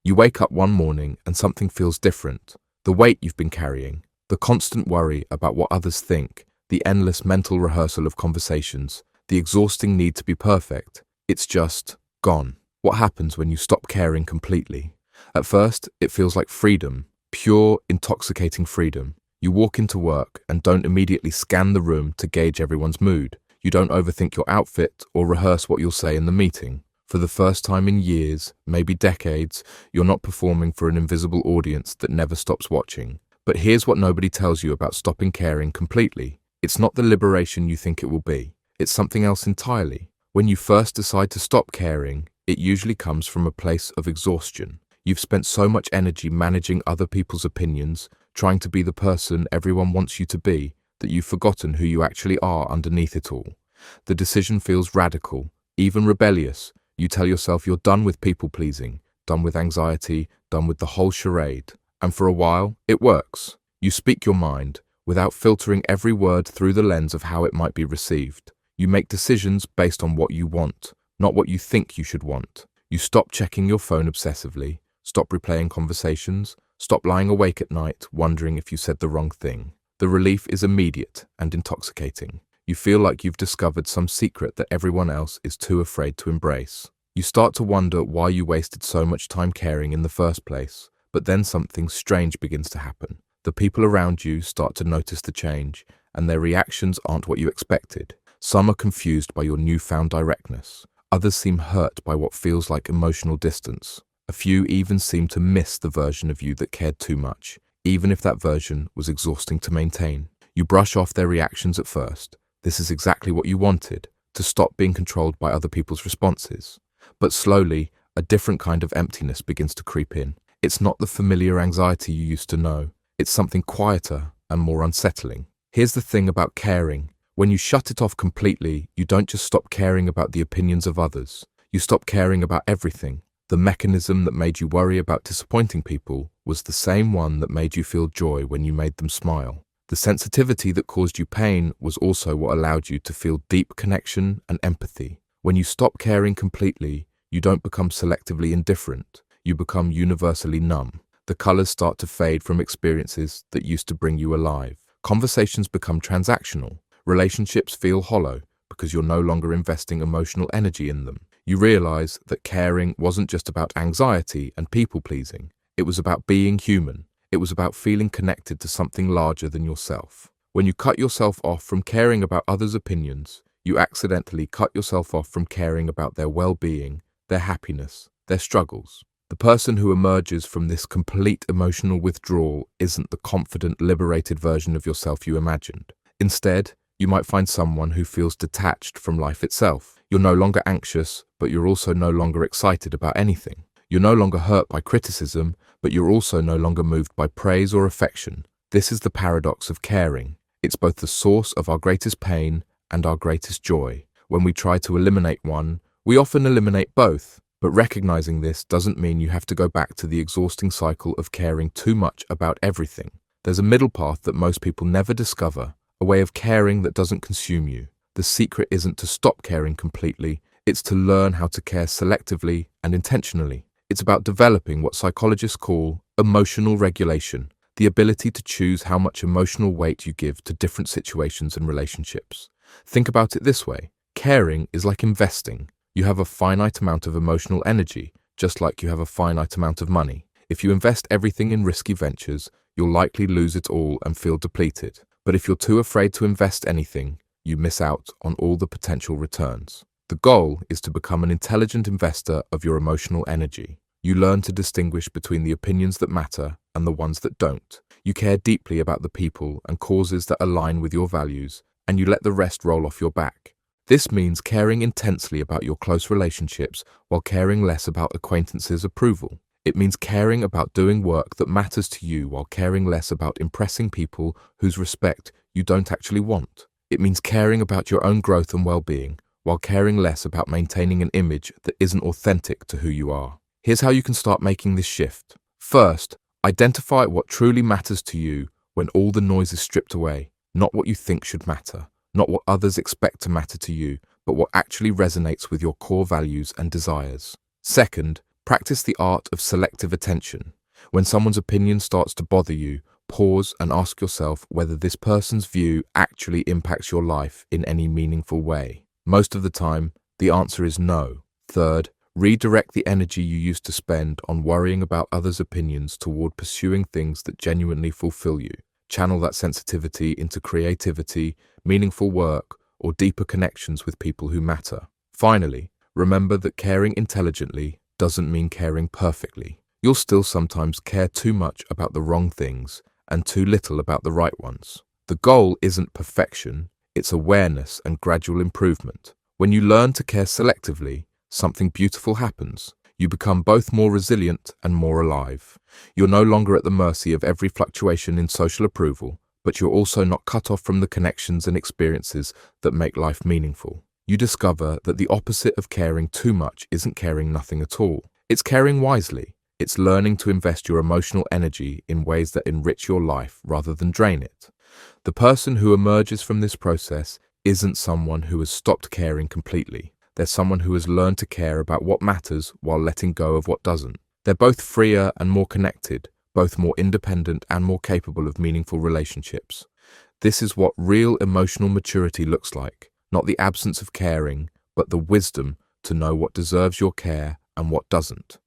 You wake up one morning and something feels different. The weight you've been carrying, the constant worry about what others think, the endless mental rehearsal of conversations, the exhausting need to be perfect, it's just gone. What happens when you stop caring completely? At first, it feels like freedom, pure, intoxicating freedom. You walk into work and don't immediately scan the room to gauge everyone's mood. You don't overthink your outfit or rehearse what you'll say in the meeting. For the first time in years, maybe decades, you're not performing for an invisible audience that never stops watching. But here's what nobody tells you about stopping caring completely. It's not the liberation you think it will be. It's something else entirely. When you first decide to stop caring, it usually comes from a place of exhaustion. You've spent so much energy managing other people's opinions, trying to be the person everyone wants you to be, that you've forgotten who you actually are underneath it all. The decision feels radical, even rebellious. You tell yourself you're done with people-pleasing, done with anxiety, done with the whole charade. And for a while, it works. You speak your mind, without filtering every word through the lens of how it might be received. You make decisions based on what you want, not what you think you should want. You stop checking your phone obsessively, stop replaying conversations, stop lying awake at night wondering if you said the wrong thing. The relief is immediate and intoxicating. You feel like you've discovered some secret that everyone else is too afraid to embrace. You start to wonder why you wasted so much time caring in the first place, but then something strange begins to happen. The people around you start to notice the change, and their reactions aren't what you expected. Some are confused by your newfound directness. Others seem hurt by what feels like emotional distance. A few even seem to miss the version of you that cared too much, even if that version was exhausting to maintain. You brush off their reactions at first. This is exactly what you wanted, to stop being controlled by other people's responses. But slowly, a different kind of emptiness begins to creep in. It's not the familiar anxiety you used to know. It's something quieter and more unsettling. Here's the thing about caring. When you shut it off completely, you don't just stop caring about the opinions of others. You stop caring about everything. The mechanism that made you worry about disappointing people was the same one that made you feel joy when you made them smile. The sensitivity that caused you pain was also what allowed you to feel deep connection and empathy. When you stop caring completely, you don't become selectively indifferent. You become universally numb. The colors start to fade from experiences that used to bring you alive. Conversations become transactional. Relationships feel hollow because you're no longer investing emotional energy in them. You realize that caring wasn't just about anxiety and people-pleasing. It was about being human. It was about feeling connected to something larger than yourself. When you cut yourself off from caring about others' opinions, you accidentally cut yourself off from caring about their well-being, their happiness, their struggles. The person who emerges from this complete emotional withdrawal isn't the confident, liberated version of yourself you imagined. Instead, you might find someone who feels detached from life itself. You're no longer anxious, but you're also no longer excited about anything. You're no longer hurt by criticism, but you're also no longer moved by praise or affection. This is the paradox of caring. It's both the source of our greatest pain and our greatest joy. When we try to eliminate one, we often eliminate both. But recognizing this doesn't mean you have to go back to the exhausting cycle of caring too much about everything. There's a middle path that most people never discover, a way of caring that doesn't consume you. The secret isn't to stop caring completely, it's to learn how to care selectively and intentionally. It's about developing what psychologists call emotional regulation, the ability to choose how much emotional weight you give to different situations and relationships. Think about it this way. Caring is like investing. You have a finite amount of emotional energy, just like you have a finite amount of money. If you invest everything in risky ventures, you'll likely lose it all and feel depleted. But if you're too afraid to invest anything, you miss out on all the potential returns. The goal is to become an intelligent investor of your emotional energy. You learn to distinguish between the opinions that matter and the ones that don't. You care deeply about the people and causes that align with your values, and you let the rest roll off your back. This means caring intensely about your close relationships while caring less about acquaintances' approval. It means caring about doing work that matters to you while caring less about impressing people whose respect you don't actually want. It means caring about your own growth and well-being while caring less about maintaining an image that isn't authentic to who you are. Here's how you can start making this shift. First, identify what truly matters to you when all the noise is stripped away, not what you think should matter, not what others expect to matter to you, but what actually resonates with your core values and desires. Second, Practice the art of selective attention. When someone's opinion starts to bother you, pause and ask yourself whether this person's view actually impacts your life in any meaningful way. Most of the time, the answer is no. Third, redirect the energy you used to spend on worrying about others' opinions toward pursuing things that genuinely fulfill you. Channel that sensitivity into creativity, meaningful work, or deeper connections with people who matter. Finally, remember that caring intelligently doesn't mean caring perfectly. You'll still sometimes care too much about the wrong things and too little about the right ones. The goal isn't perfection, it's awareness and gradual improvement. When you learn to care selectively, something beautiful happens. You become both more resilient and more alive. You're no longer at the mercy of every fluctuation in social approval, but you're also not cut off from the connections and experiences that make life meaningful. You discover that the opposite of caring too much isn't caring nothing at all. It's caring wisely. It's learning to invest your emotional energy in ways that enrich your life rather than drain it. The person who emerges from this process isn't someone who has stopped caring completely. They're someone who has learned to care about what matters while letting go of what doesn't. They're both freer and more connected, both more independent and more capable of meaningful relationships. This is what real emotional maturity looks like, not the absence of caring, but the wisdom to know what deserves your care and what doesn't.